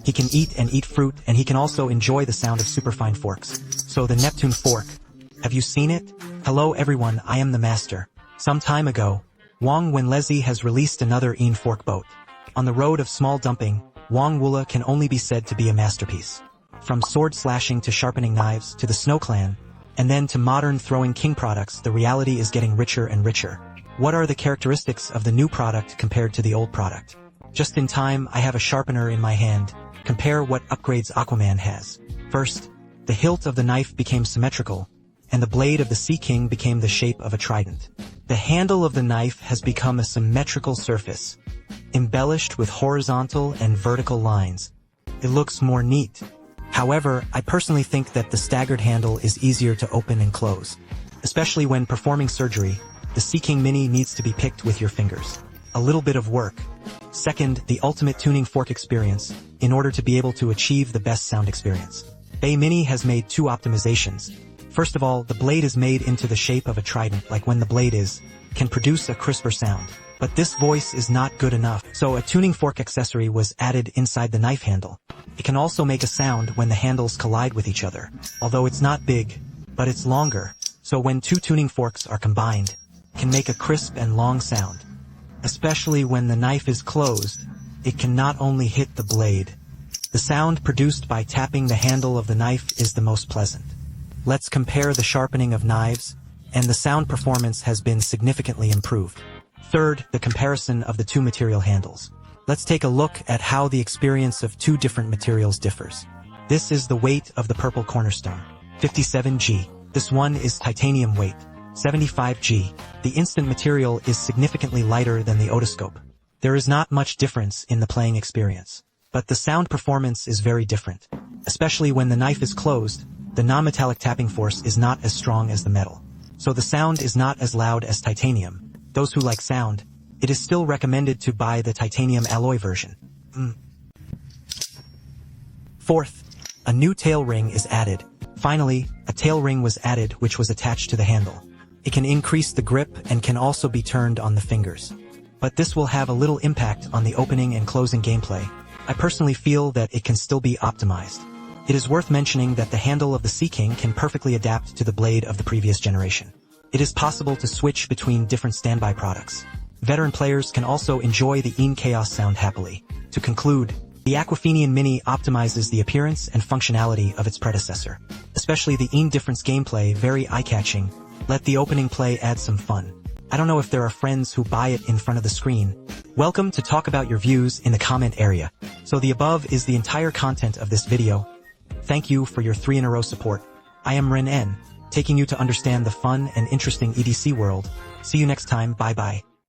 He can eat and eat fruit, and he can also enjoy the sound of superfine forks. So the Neptune fork. Have you seen it? Hello everyone, I am the master. Some time ago, Wang Wenlezi has released another Een fork boat. On the road of small dumping, Wang Wula can only be said to be a masterpiece. From sword slashing to sharpening knives to the Snow Clan, and then to modern throwing king products, the reality is getting richer and richer. What are the characteristics of the new product compared to the old product? Just in time, I have a sharpener in my hand. Compare what upgrades Aquaman has. First, the hilt of the knife became symmetrical, and the blade of the Sea King became the shape of a trident. The handle of the knife has become a symmetrical surface, embellished with horizontal and vertical lines. It looks more neat. However, I personally think that the staggered handle is easier to open and close. Especially when performing surgery, the Sea King Mini needs to be picked with your fingers. A little bit of work. Second, the ultimate tuning fork experience, in order to be able to achieve the best sound experience. Bay Mini has made two optimizations. First of all, the blade is made into the shape of a trident, like when the blade can produce a crisper sound. But this voice is not good enough, so a tuning fork accessory was added inside the knife handle. It can also make a sound when the handles collide with each other, although it's not big, but it's longer, so when two tuning forks are combined, it can make a crisp and long sound. Especially when the knife is closed, it can not only hit the blade. The sound produced by tapping the handle of the knife is the most pleasant. Let's compare the sharpening of knives, and the sound performance has been significantly improved. Third, the comparison of the two material handles. Let's take a look at how the experience of two different materials differs. This is the weight of the purple cornerstone, 57 g. This one is titanium weight, 75 g. The instant material is significantly lighter than the otoscope. There is not much difference in the playing experience, but the sound performance is very different. Especially when the knife is closed, the non-metallic tapping force is not as strong as the metal. So the sound is not as loud as titanium. Those who like sound, it is still recommended to buy the titanium alloy version. Fourth, a new tail ring is added. Finally, a tail ring was added which was attached to the handle. It can increase the grip and can also be turned on the fingers. But this will have a little impact on the opening and closing gameplay. I personally feel that it can still be optimized. It is worth mentioning that the handle of the Sea King can perfectly adapt to the blade of the previous generation. It is possible to switch between different standby products. Veteran players can also enjoy the Een Chaos sound happily. To conclude, the Aquafinian Mini optimizes the appearance and functionality of its predecessor. Especially the Een Difference gameplay, very eye-catching. Let the opening play add some fun. I don't know if there are friends who buy it in front of the screen. Welcome to talk about your views in the comment area. So the above is the entire content of this video. Thank you for your 3-in-a-row support. I am Ren N, taking you to understand the fun and interesting EDC world. See you next time, bye bye.